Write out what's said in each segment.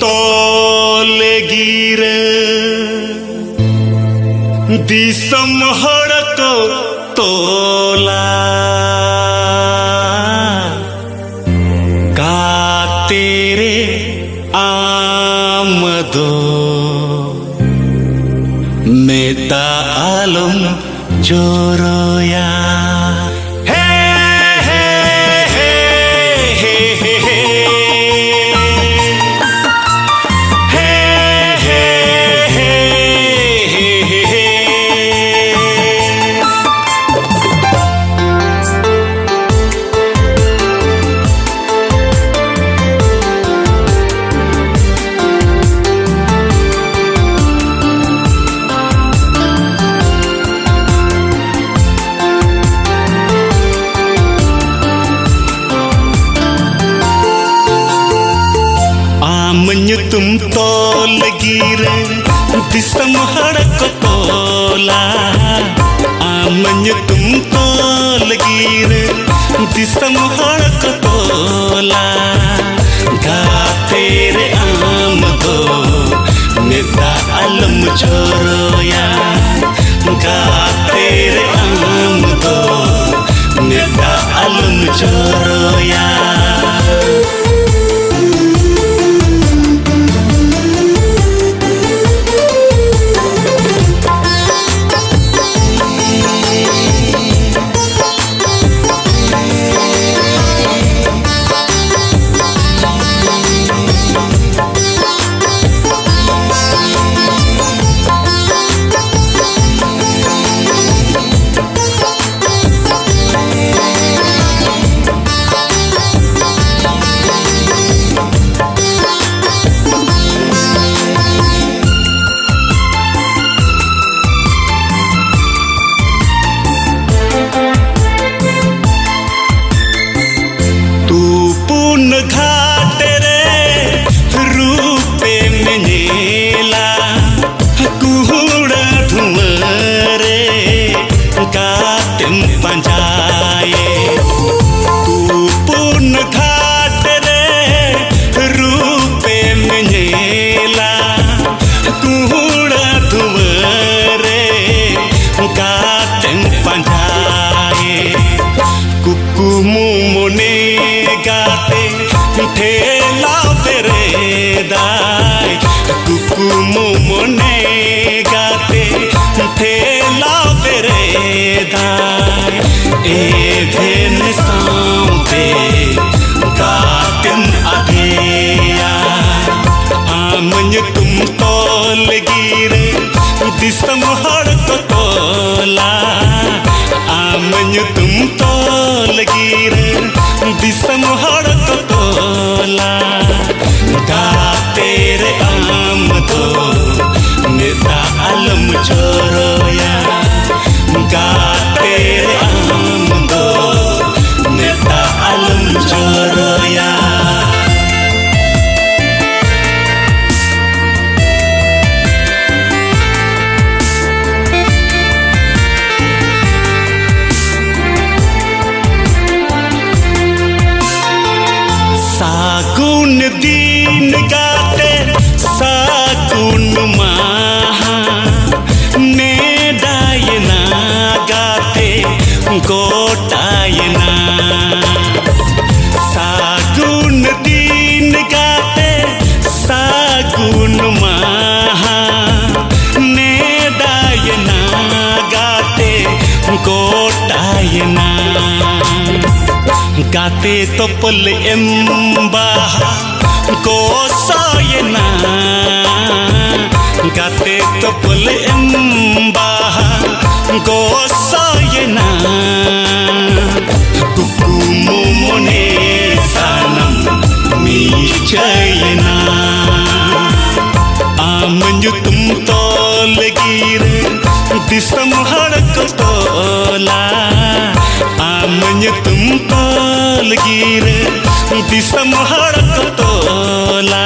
tole gira disam hadato tola ka tere amado meta alam joroya menyutum tol gira disam hadak tola menyutum tol gira disam hadak tola ga tere amado neta alam choroya ga tere amado neta alam choroya घाट रे रूपे मेला कुहुड़ा धुमरे गातिम पंजाए तू पुन घाट रे रूपे मेला कुहुड़ा धुमरे गातिम पंजाए कुकुमु मुने गाते ठेला तेरे दाई कुकुमु मुने गाते ठेला तेरे दाई ए भेन साउते गातिन आधेया आमन तुम तोल गिरे दिसम हड़क तोला आमन तुम तोल गिरे दिसम हड़क तोला गा तेरे आमदो नेता आलम चोरोया गा तेरे आमदो नेता आलम चोरोया सागुन दीन गाते सागुन माहा ने डायना गाते गोटायना सागुन दीन गाते सागुन माहा ने डायना गाते गोटायना गाते तो पल एम्बा गोसायना गाते तो पल एम्बा गोसायना कुकुमु मुने सानम मीचयना आमन्यु तुम तोल गिरे दिसम हड़क तोला आमन्यु तुम तोल गिरे दिसम हड़क तोला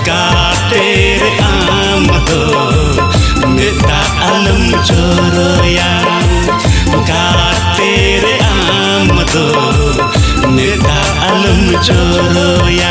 गा तेरे आमदो नेता आलम चोरोया गा तेरे आमदो नेता आलम चोरोया